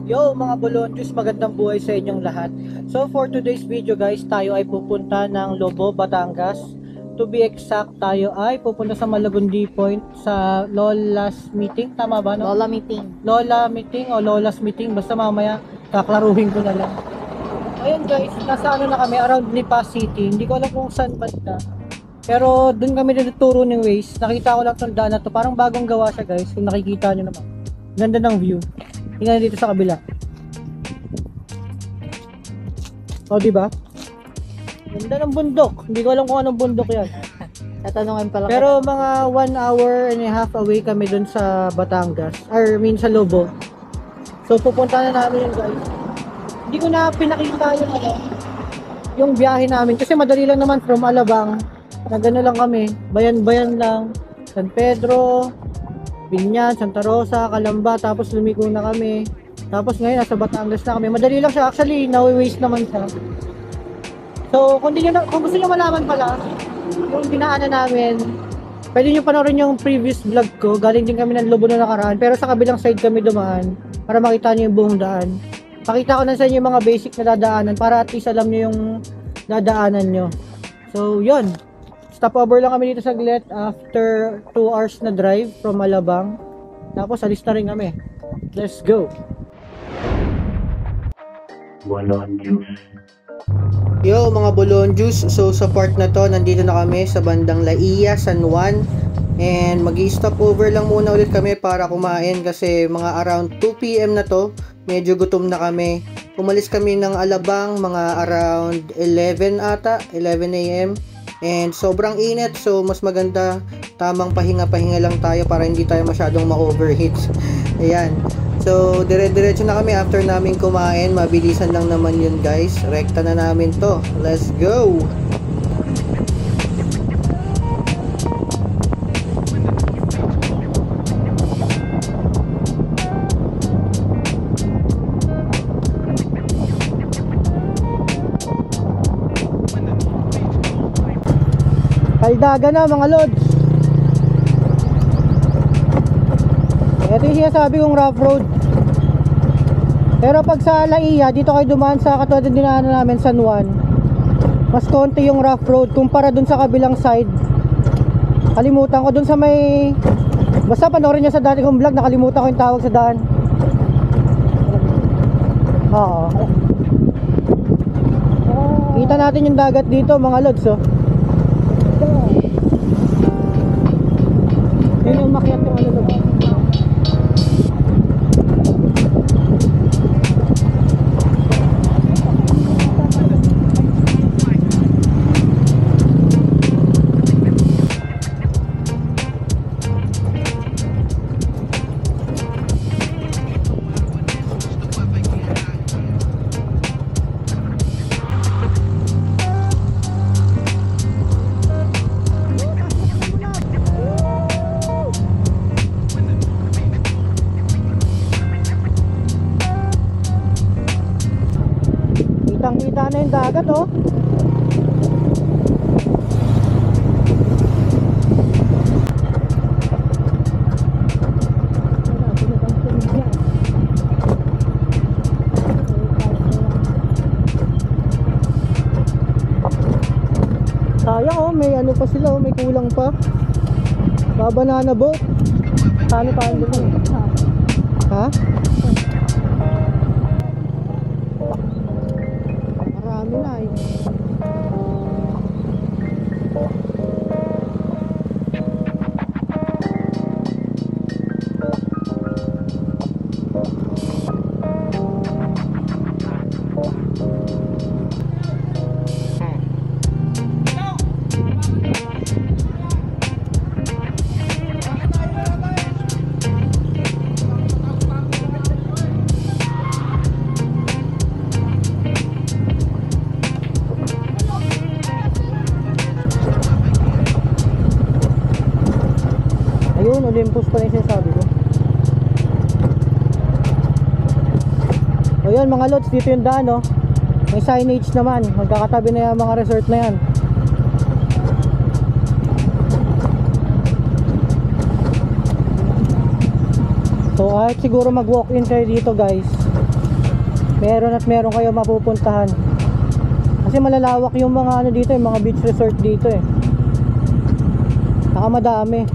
Yo mga Bolonjus, magandang buhay sa inyong lahat. So for today's video guys, tayo ay pupunta ng Lobo, Batangas. To be exact, tayo ay pupunta sa Malagundi Point sa Lola's Meeting. Tama ba no? Lola meeting. Lola Meeting o Lola's Meeting. Basta mamaya kaklaruhin ko na lang. Ayun guys, nasa ano na kami, around Lipa City. Hindi ko alam kung saan banda. Pero dun kami natuturo ng Waze. Nakita ko lang itong daan na to. Parang bagong gawa siya guys. Kung nakikita nyo naman. Ganda ng view. Tingnan dito sa kabila. O, diba? Ganda ng bundok. Hindi ko alam kung anong bundok yan. Tatanungin pala Pero mga 1 hour and a half away kami dun sa Batangas. Or sa Lobo. So, pupunta na namin yun guys. Hindi ko na pinakita yung biyahe namin. Kasi madali lang naman from Alabang. Nagano lang kami. Bayan-bayan lang. San Pedro, Binyan, Santa Rosa, Calamba, tapos lumiko na kami. Tapos ngayon nasa Batangas na kami. Madali lang siya. Actually, nawi-waste naman siya. So, kung gusto niyo malaman pala yung dinaanan namin, pwede niyo panoorin yung previous vlog ko. Galing din kami ng Lobo na nakaraan. Pero sa kabilang side kami dumaan para makita niyo yung buong daan. Pakita ko na sa inyo yung mga basic na dadaanan para at least alam niyo yung dadaanan niyo. So, yun. Stopover lang kami dito saglit after 2 hours na drive from Alabang. Tapos alis na rin kami. Let's go! Bolonjus. Yo mga Bolonjus, so sa part na to, nandito na kami sa bandang Laia, San Juan. And mag-i-stop over lang muna ulit kami para kumain kasi mga around 2 PM na to. Medyo gutom na kami. Umalis kami ng Alabang mga around 11 ata, 11 AM. And sobrang init, so mas maganda tamang pahinga-pahinga lang tayo para hindi tayo masyadong ma-overheat. Ayan. So, dire-diretso na kami after namin kumain. Mabilisan lang naman yun guys. Rekta na namin to. Let's go! Kaldaga na mga lods. Ito yung sinasabi kong rough road. Pero pag sa Laia, dito kayo dumaan sa katulad ng dinaanan namin, San Juan, mas konti yung rough road kumpara dun sa kabilang side. Kalimutan ko dun sa may, basta panoorin nyo sa dati kong vlog, nakalimutan ko yung tawag sa daan. Oo. Kita natin yung dagat dito mga lods, oh. Yun yung umakyat yung ano doon. Kitang-kita na yung dagat, oh. Sayang, oh, may ano pa sila, oh, may kulang pa. Banana boat. Paano doon? Ha? Marami na eh. Ayun, Olympus pa rin sinasabi ko. Ayun mga lods, dito yung daan, oh. May signage naman. Magkakatabi na yung mga resort na yan. So So kahit siguro mag walk-in kayo dito guys, meron at meron kayo mapupuntahan. Kasi malalawak yung mga ano dito, yung mga beach resort dito eh. Saka madami.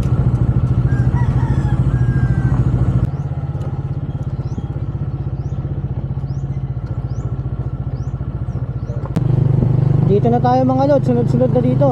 Dito na tayo mga lod, sunod-sunod na dito.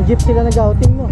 Jeep sila nag-outing no.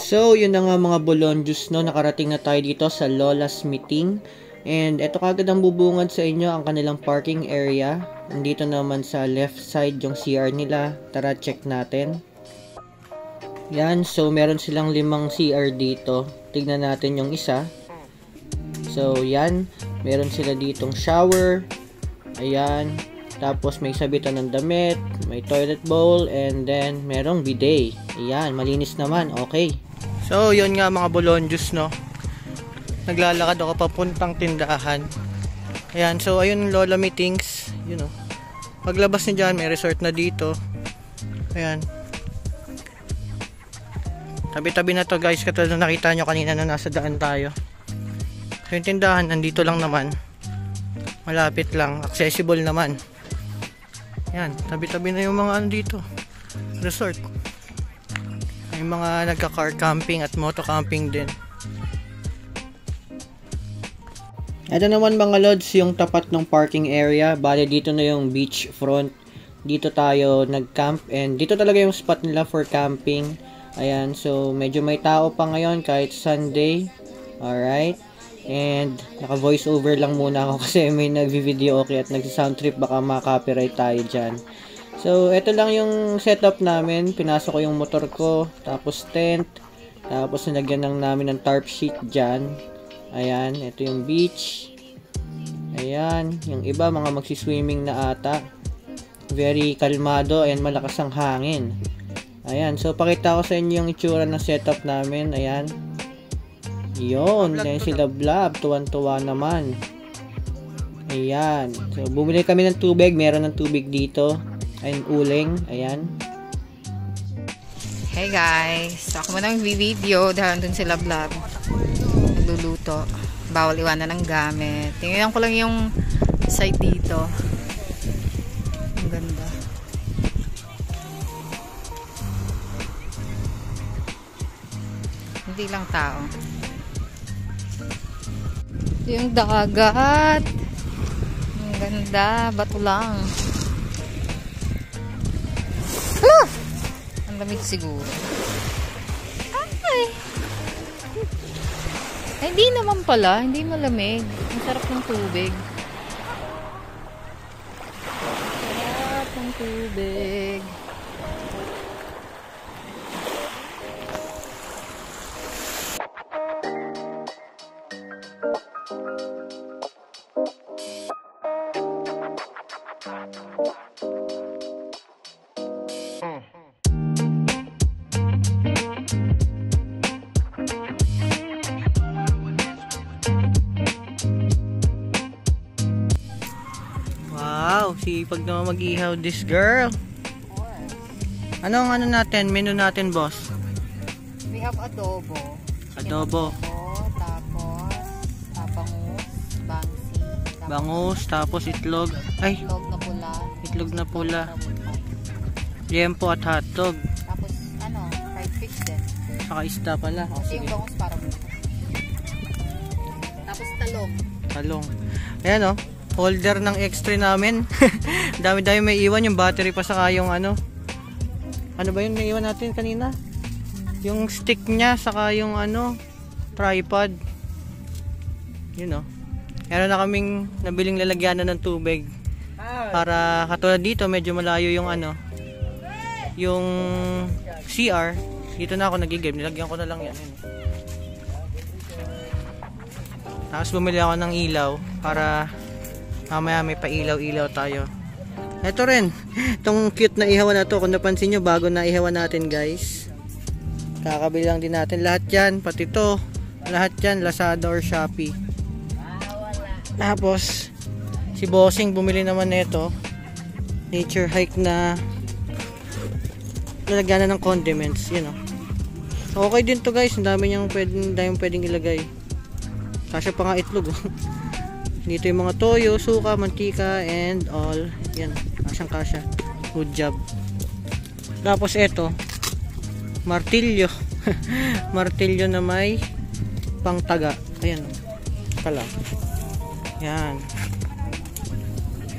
So, yun na nga mga Bolonjus, no? Nakarating na tayo dito sa Lola's Meeting. And eto kagad ang bubungad sa inyo ang kanilang parking area. Nandito naman sa left side yung CR nila. Tara, check natin. Yan, so meron silang 5 CR dito. Tignan natin yung isa. So, yan. Meron sila ditong shower. Ayan. Tapos may sabitan ng damit. May toilet bowl. And then, merong bidet. Ayan, malinis naman. Okay. So, yun nga mga Bolonjus, no? Naglalakad ako papuntang tindahan. Ayan, so ayun Lola Meetings. Yun, no? Paglabas niyo dyan, may resort na dito. Ayan. Tabi-tabi na to guys, katulad na nakita nyo kanina na nasa daan tayo. So, yung tindahan, nandito lang naman. Malapit lang, accessible naman. Ayan, tabi-tabi na yung mga ano dito. Resort. May mga nagka-car camping at moto camping din. Ito naman mga lods, yung tapat ng parking area. Bale dito na yung beach front. Dito tayo nag-camp and dito talaga yung spot nila for camping. Ayan, so medyo may tao pa ngayon kahit Sunday. Alright. And naka voice over lang muna ako kasi may nagvi-video okay at nagsi-sound trip, baka ma-copyright tayo dyan. So, ito lang yung setup namin. Pinasok ko yung motor ko, tapos tent, tapos nilagyan lang namin ng tarp sheet dyan. Ayan, ito yung beach. Ayan, yung iba mga magsiswimming na ata. Very kalmado and malakas ang hangin. Ayan, so pakita ko sa inyo yung itsura ng setup namin. Ayan. Yun, yan sila Blab, tuwan-tuwa naman. Ayan, so bumili kami ng tubig, meron ng tubig dito. Ayun, uling. Ayan. Hey guys, ako muna mag-video dahil dun sila vlog. Nagluluto. Bawal iwanan ng gamit. Tingnan ko lang yung side dito. Ang ganda. Hindi lang tao. Yung dagat. Ang ganda. Bato lang. Ang lamig siguro. Ay! Ay, hindi naman pala. Hindi malamig. Ang sarap ng tubig. Sarap ng tubig. Wow, sipag naman mag-ihaw this girl. Anong ano natin, menu natin boss? We have adobo. Adobo. Tapos bangsi. Tapos bangus, tapos itlog. Ay, itlog na pula. itlog na pula. Rabutay. Liempo at hotdog. Tapos fried fish din. Saka isda pala. O, Kasi yung sige. bangus para bukas. Tapos talong. Talong. Ayan o. Holder ng extra namin. Dami-dami may iwan. Yung battery pa saka yung ano. Ano ba yung naiwan natin kanina? Yung stick niya saka yung tripod. Yun o. Meron na kaming nabiling lalagyanan ng tubig. Para katulad dito medyo malayo yung yung CR. Dito na ako nagigib. Nilagyan ko na lang yan. Tapos bumili ako ng ilaw para mamaya may pa-ilaw-ilaw tayo. Ito rin. Itong cute na ihawan na to. Kung napansin nyo, bago na ihawan natin guys. Kakabili lang din natin. Lahat yan. Pati to. Lahat yan. Lazada or Shopee. Tapos si Bossing bumili naman nito. Nature hike na lalagyan ng condiments. Yun o. Okay din to guys. Ang dami niyang pwedeng ilagay. Kasya pa nga itlog. Dito yung mga toyo, suka, mantika, and all. Yan, kasyang-kasya. Good job. Tapos ito, martilyo. Martilyo na may pangtaga. Ayan. Kala. Yan.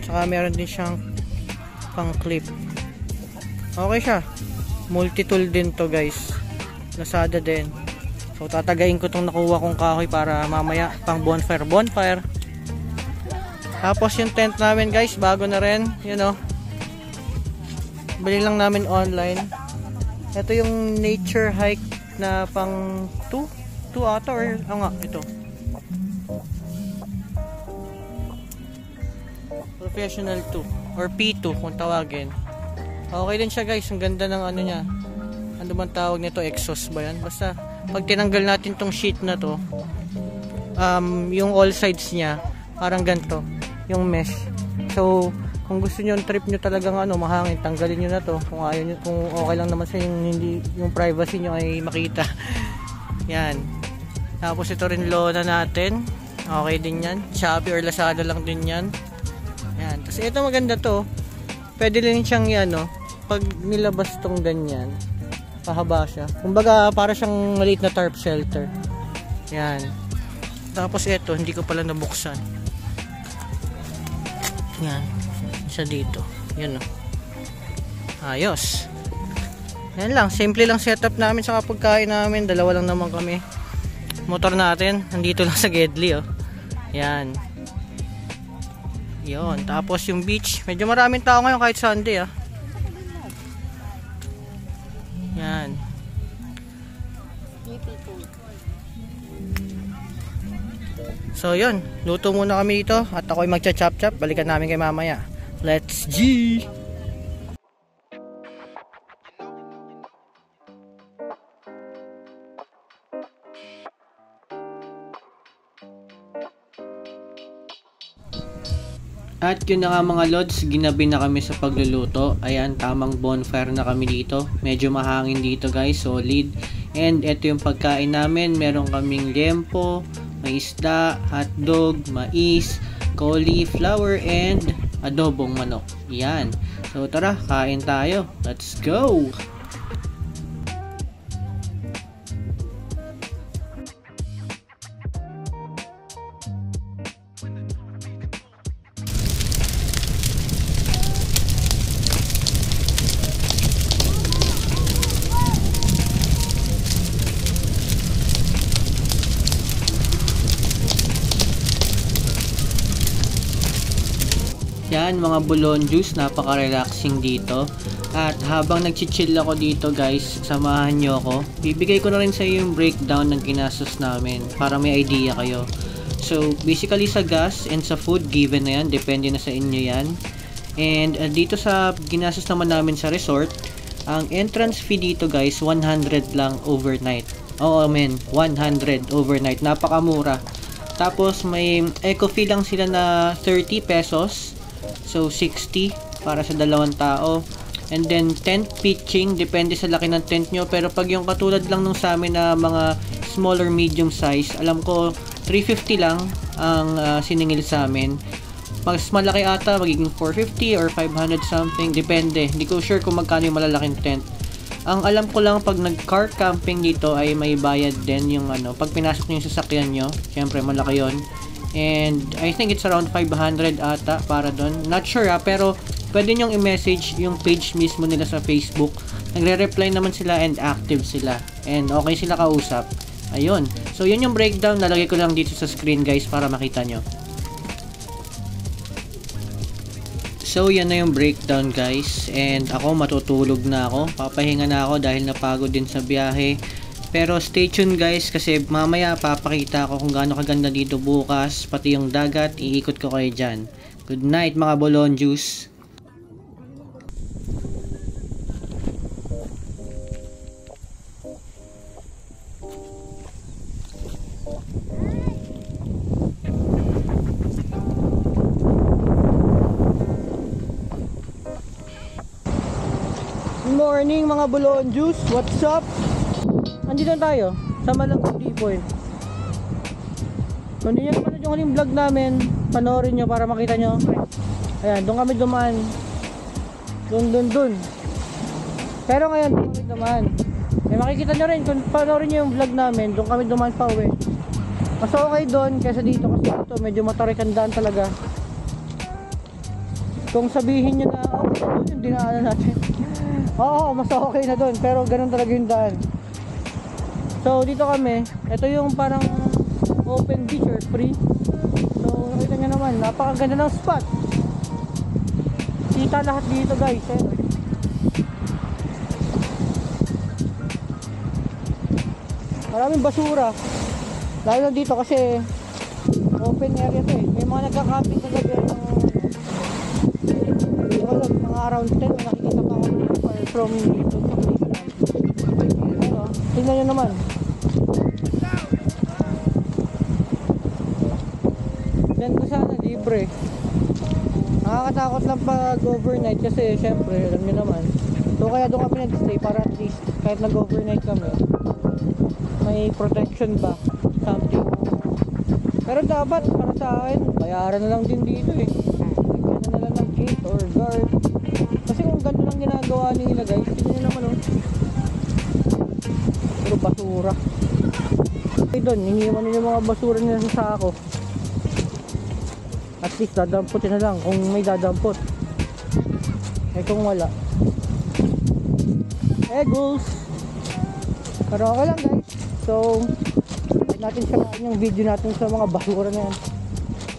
Saka meron din siyang pang clip. Okay siya. Multi-tool din to guys. Lazada din. So tatagayin ko tong nakuha kong kahoy para mamaya pang bonfire. Tapos yung tent namin guys, bago na rin, bili lang namin online. Ito yung nature hike na pang 2 ata or ito. Professional 2 or P2 kung tawagin. Okay din siya guys, ang ganda ng niya. Ano man tawag nito, exhaust ba yan? Basta pag tinanggal natin tong sheet na to, yung all sides niya parang ganito, yung mesh. So kung gusto niyo trip niyo talagang mahangin, tanggalin niyo na to. Kung ayaw niyo, kung okay lang naman sa yung privacy niyo ay makita. Yan. Tapos ito rin lona natin. Okay din yan. Shopee or Lazada lang din yan. Yan. Tapos ito maganda to. Pwede din siyang pag nilabas tong ganyan, pahaba siya. Kumbaga para siyang maliit na tarp shelter. Yan. Tapos ito, hindi ko pala nabuksan. Yan. Isa dito. Yan o. Ayos. Yan lang. Simple lang setup namin sa pagkain namin. Dalawa lang naman kami. Motor natin, nandito lang sa Gedli o. Yan. Yon. Tapos yung beach. Medyo maraming tao ngayon kahit Sunday ah. Yan. So yun, luto muna kami dito at ako'y magcha-chop-chop. Balikan namin kay mamaya. Let's G! At yun na nga mga lods, ginabi na kami sa pagluluto. Ayan, tamang bonfire na kami dito. Medyo mahangin dito guys, solid. And ito yung pagkain namin. Meron kaming liempo, may isda, hotdog, mais, cauliflower, and adobong manok. Yan. So tara, kain tayo. Let's go! Yan mga bulon juice, napaka-relaxing dito. At habang nagchichill ako dito guys, samahan nyo ako. Bibigay ko na rin sa iyo yung breakdown ng ginastos namin para may idea kayo. So basically sa gas and sa food, given na yan, depende na sa inyo yan. And dito sa ginastos naman namin sa resort, ang entrance fee dito guys, 100 lang overnight. Oo men, 100 overnight, napakamura. Tapos may eco fee lang sila na 30 pesos. So 60 para sa dalawang tao. And then tent pitching, depende sa laki ng tent nyo. Pero pag yung katulad lang nung sa amin na mga small or medium size, alam ko 350 lang ang siningil sa amin. Mas malaki ata, magiging 450 or 500 something, depende. Hindi ko sure kung magkano yung malalaking tent. Ang alam ko lang, pag nag-car camping dito ay may bayad din yung ano, pag pinasok nyo yung sasakyan nyo, syempre malaki yon. And I think it's around 500 ata para doon. Not sure pero pwede nyong i-message yung page mismo nila sa Facebook. Nagre-reply naman sila and active sila. And okay sila kausap. Ayun. So yun yung breakdown, nalagay ko lang dito sa screen guys para makita nyo. So yan na yung breakdown guys, and ako matutulog na ako, papahinga na ako dahil napagod din sa biyahe. Pero stay tuned guys kasi mamaya papakita ko kung gaano kaganda dito bukas, pati yung dagat, iikot ko kayo dyan. Good night mga Bolon Juice. Morning mga Bolon Juice, what's up? Andito na tayo sa Malagong D-Point. Kung hindi nyo naman yung huling vlog namin, panoorin nyo para makita nyo. Ayan, doon kami dumaan. Doon. Pero ngayon, doon kami dumaan. Makikita nyo rin, kung panoorin nyo yung vlog namin, doon kami dumaan pa uwi. Mas okay doon kaysa dito kasi dito medyo matarik ang daan talaga. Kung sabihin nyo na, doon yung dinaanan natin. Oo, mas okay na doon, pero ganun talaga yung daan. So dito kami, ito yung parang open beach or free. So nakita nyo naman, napakaganda ng spot. Kita lahat dito guys, eh. Maraming basura. Lalo na dito kasi open area to eh. May mga nagka-camping sa gabi mga around 10 nakikita pa ako from dito sa place namin. Ano, tingnan nyo naman. Diyan ko sana libre. Nakakatakot lang pag overnight kasi syempre alam nyo naman. So kaya doon kami nag-stay para at least kahit nag-overnight kami may protection ba something. Pero dapat para sa akin bayaran na lang din dito eh. Lagyan na lang ng gate or guard. Kasi kung ganito lang ginagawa nila guys, tignan nyo naman oh. Puro basura. Okay doon, iniwan nyo yung mga basura nila sa sako. At least dadamputin na lang kung may dadampot. Eh kung wala, goals. Pero okay lang guys. So huwag natin samahin yung video natin sa mga basura na yan.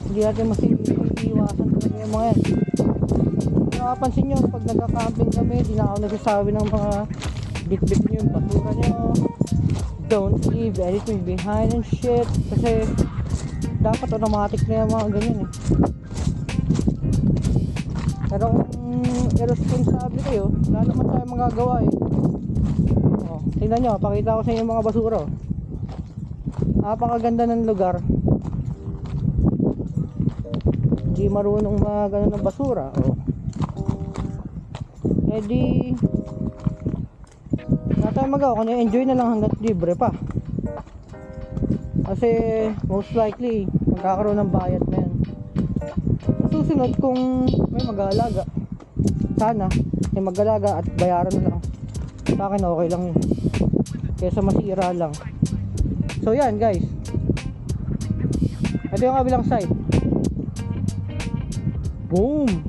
Hindi natin masiiwasan talaga yung mga yan. Nakapansin nyo pag nagka-camping kami, di na ako nagsasabi ng mga bit-bit nyo yung basura nyo. Don't leave anything behind and shit. Kasi dapat automatic na yung mga ganyan eh. Pero kung irresponsible kayo, wala naman tayo magagawa eh. Oh, tingnan nyo, pakita ko sa inyo mga basura oh. Napakaganda ng lugar. Hindi marunong mga ganun ng basura oh. Eh di wala tayong magawa, kung enjoy na lang hanggat libre pa. Kasi most likely magkakaroon ng bayad na yan. Susunod kung may mag-aalaga, sana may mag-aalaga at bayaran na lang. Sa akin okay lang yun kaysa masira lang. So yan guys, ito yung kabilang side. Boom!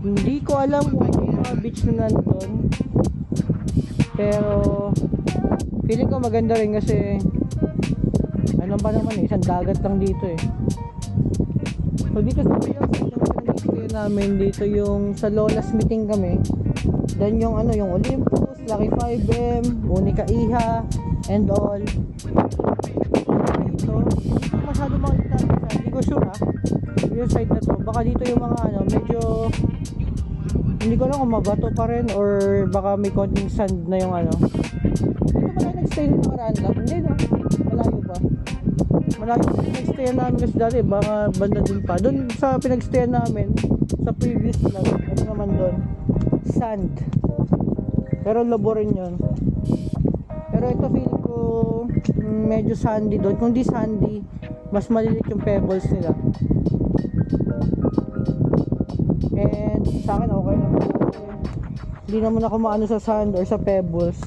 Hindi ko alam kung ano yung mga beach na nandun, pero feeling ko maganda rin kasi ano ba naman eh, isang dagat lang dito eh. So dito sa kabilang side ng pinag-stay namin, dito yung sa Lola's meeting kami. Then yung ano, yung Olympus, Lucky 5M, Unica Iha, and all. Dito, hindi masyado makikita sa side. Hindi ko sure ha, yung side na to. Baka dito yung mga ano, medyo hindi ko alam kung mabato pa rin or baka may konting sand na yung ano. Dito ba tayo nag-stay nung nakaraan lang? Hindi no, malayo pa. Malayo pa pinag-stayan namin kasi dati, baka banda din pa. Doon sa pinag-stayan namin, sa previous vlog, ano naman doon, sand. Pero lobo rin yun. Pero ito feeling ko medyo sandy doon. Kung di sandy, mas malilit yung pebbles nila. And sa akin okay lang. Hindi naman ako maano sa sand or sa pebbles.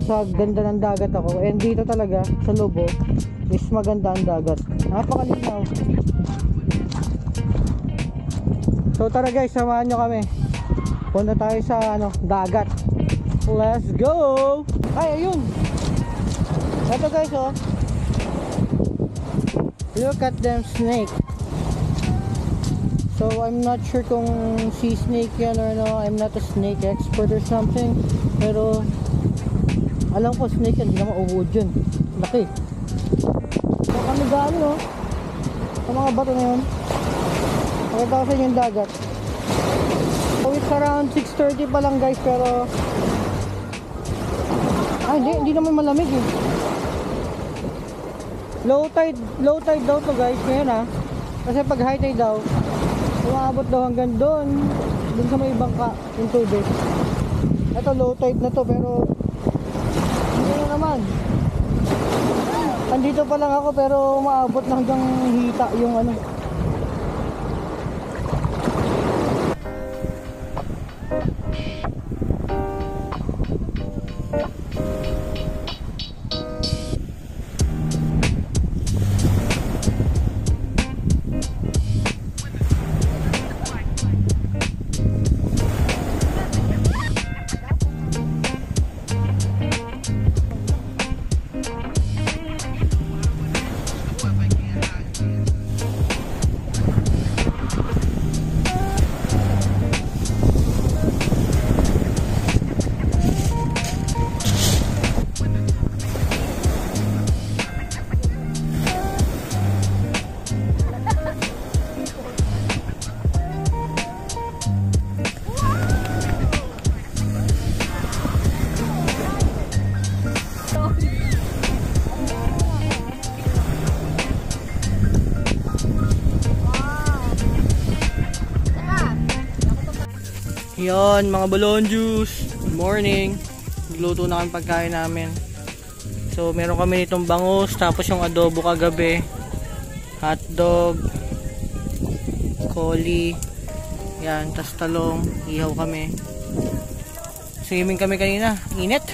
Sa ganda ng dagat ako. And dito talaga sa Lobo is maganda ang dagat. Napakalinaw. So tara guys, samahan nyo kami. Punta tayo sa dagat. Let's go! Ay, ayun! Ito guys, oh. Look at them snake. So I'm not sure kung sea snake yan or no. I'm not a snake expert or something. Pero alam ko snake yan, hindi naman uwod yun. Laki. So kami dami, oh. Sa mga bato na yun. Pakita ko sa inyo yung dagat. So it's around 6:30 pa lang guys, pero hindi naman malamig eh. Low tide daw to guys ngayon ha. Kasi pag high tide daw, umaabot daw hanggang doon sa may bangka yung tubig. Ito low tide na to, pero hindi na naman. Andito pa lang ako pero umaabot na hanggang hita yung Yon, mga balon juice. Good morning. Nagluto na kami pagkain namin. So meron kami nitong bangus, tapos yung adobo kagabi, hotdog, coli, yan, tas talong, ihaw kami. Swimming kami kanina, init.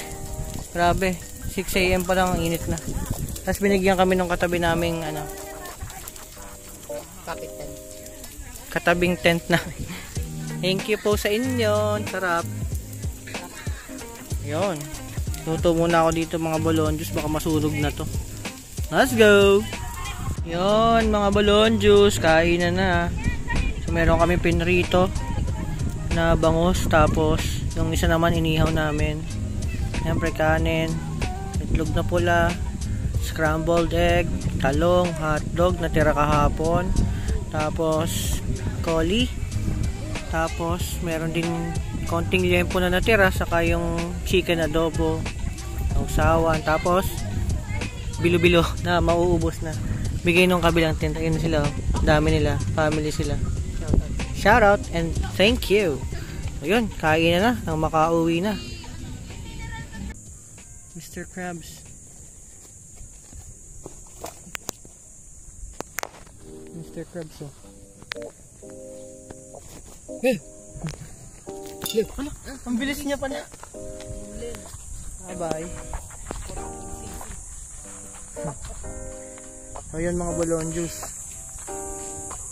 Grabe, 6 AM pa lang, init na. Tas binigyan kami ng katabi naming katabing tent namin. Thank you po sa inyo. Sarap. Yun. Luto muna ako dito mga balon juice. Baka masunog na to. Let's go. Yun mga balon juice. Kain na. So meron kami pinrito na bangus. Tapos yung isa naman inihaw namin. Siyempre kanin. Itlog na pula. Scrambled egg. Talong. Hotdog na tira kahapon. Tapos coli. Tapos meron din konting liempo na natira, saka yung chicken adobo, sausawan, tapos bilo-bilo na mauubos na. Bigay nung kabilang tent. Ayun sila, dami nila, family sila. Shout out and thank you. Ayun, kain na nang makauwi na. Mr. Krabs. Mr. Krabs, oh. Ala, ang bilis niya pala. Bye-bye. So yun mga balon juice.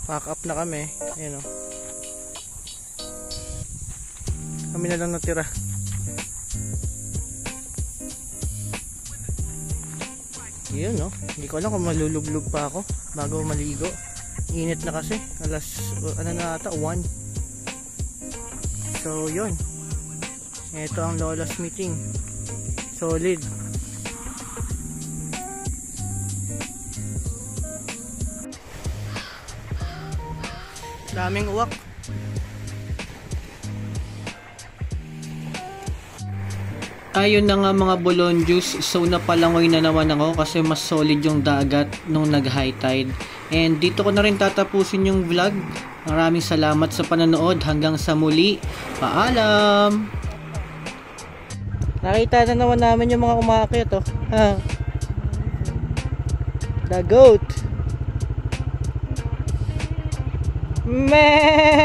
Pack up na kami. Ayan o. Kami na lang natira. Yun o. Hindi ko alam kung malulublog pa ako bago maligo. Init na kasi. Alas, na ata, 1. So yun, ito ang Lola's meeting. Solid. Daming uwak. Ayun na nga mga balon juice. So napalangoy na naman ako kasi mas solid yung dagat nung nag high tide. And dito ko na rin tatapusin yung vlog. Maraming salamat sa panonood. Hanggang sa muli. Paalam! Nakita na naman namin yung mga umakyat, oh. Ha. The goat. Man!